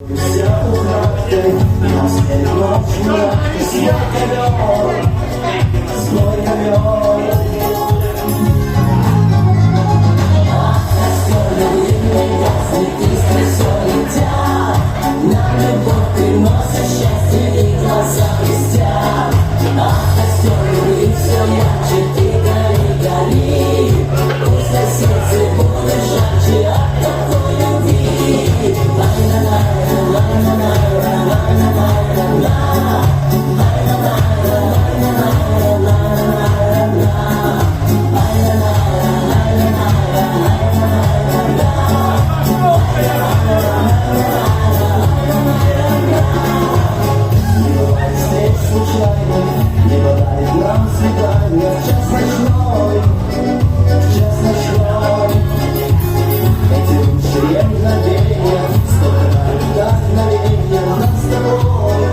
Вся украдкой, нас перед ночью, злой ковер, злой ковер. Ах, костер любимый, гаснет искры, все летят. Нам любовь приносит счастье, и глаза блестят. Ах, костер любви, все ярче, ты гори, гори. Пусть на сердце будет жарче от такой любви. Не бывает нам свидания в час ночной, в час ночной. Эти лучшие мгновения, столько вдохновения нам с тобой,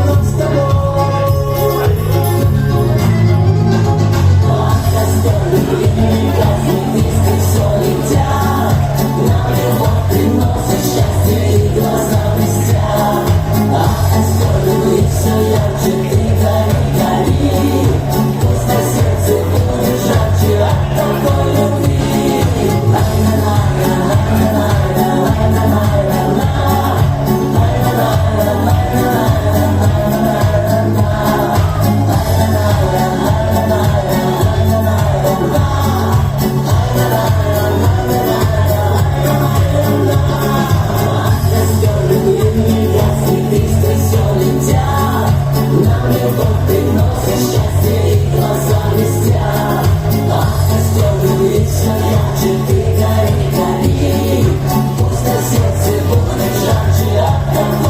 нам с тобой. Ах, костер любви, гаснет искры, все летят. Нам любовь приносит счастье, и глаза блестят. Ах, костер любви, все ярче, ты гори, гори. Пусть на сердце будет жарче от такой любви. Нам любовь приносит счастье, и глаза блестят. Ах, костер любви, все ярче, ты гори, гори. Пусть на сердце будет жарче от такой.